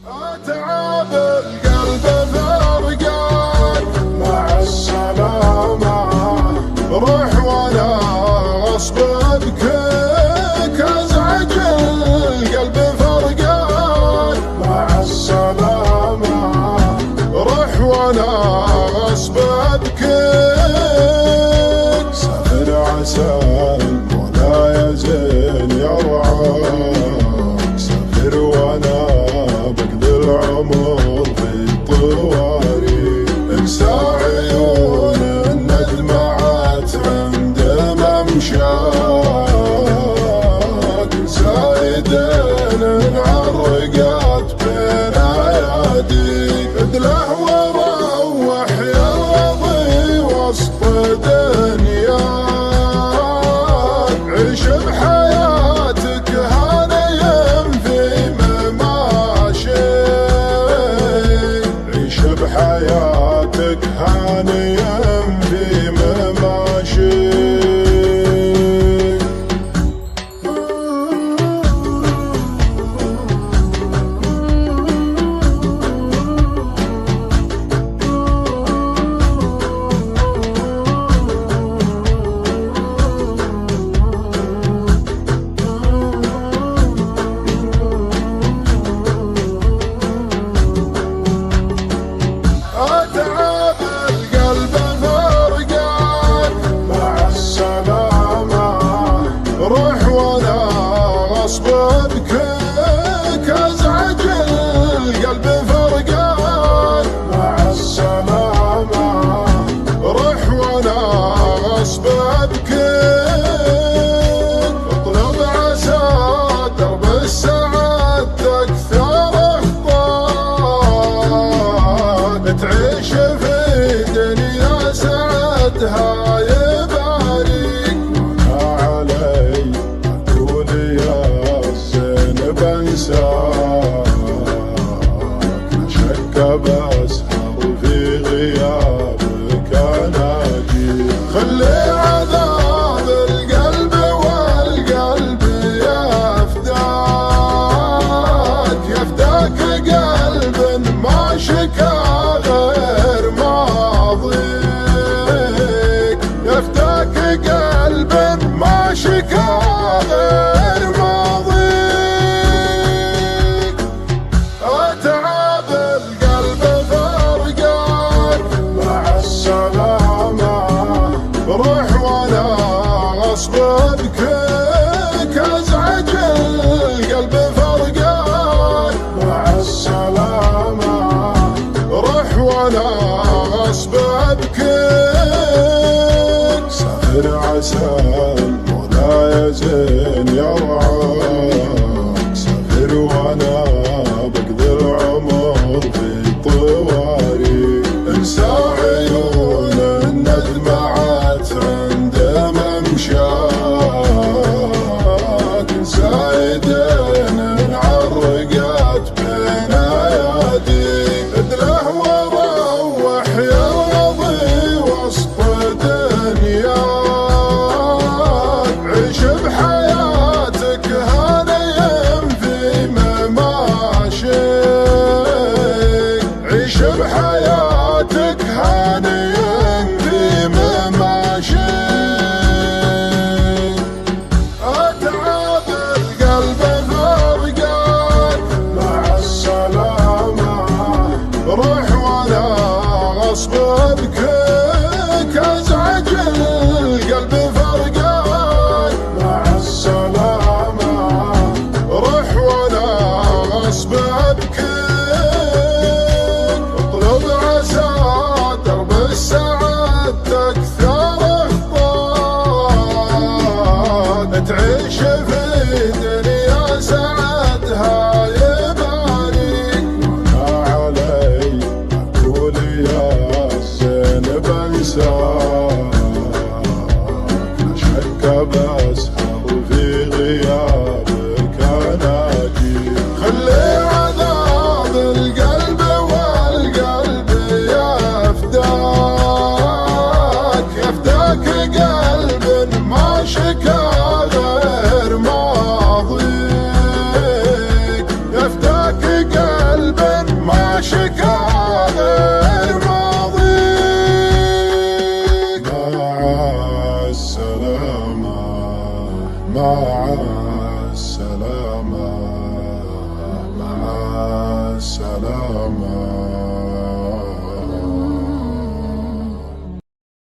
اتعب القلب فرقان مع السلامة، روح وانا غصب بكيك ازعج القلب فرقان مع السلامة، روح وانا غصب بكيك سافر عسى المولى يزين يرعاك، سافر وانا العمر في طواري اكسى عيون الندمعات عند ممشاك، زايدين انعرقات بين ايادي ادلع وروح يا رضي وسط دنياك، عيش بحياتك هانيا في بحياتك هانيا في مماشيك. اتعب القلب فرقان مع السلامة، روح وانا غصب بكيك ازعج القلب فرقان مع السلامة، روح وانا غصب بكيك اطلب عسى درب السعادة اكثر تعيش في دنيا سعدها يبارك، وانا علي اقول يا الزين بنساك، لا شك بسهر في غيابك اناجيك، خلي عذاب القلب والقلب يفداك، يفداك قلب ما شكا غير ماضيك، يفداك قلب ما شكا غير ماضيك، اتعب القلب فرقان مع السلامة، روح وانا غصب بكيك ازعج القلب فرقان مع السلامة، روح وانا غصب بكيك سافر عسى المولى يزين يرعاك، سافر وانا بقضي العمر في طواري اكسى عيون الندمعات عند ممشاك، زايدين انعرقات بين ايادي ادلع وروح يا رضي وسط دنياك، عيش بحياتك هانيا في مماشيك، عيش بحياتك هانيا في مماشيك. اتعب القلب فرقان مع السلامة، روح وانا غصب بكيك ازعج القلب فرقان مع السلامة، روح وانا غصب بكيك اطلب عسى درب السعادة اكثر اخطاك، تعيش في دنيا سعدها يبارك، وانا علي اقول يا الزين بنساك، لا شك بسهر في غيابك اناجيك، خلي عذاب مع السلامة، مع السلامة.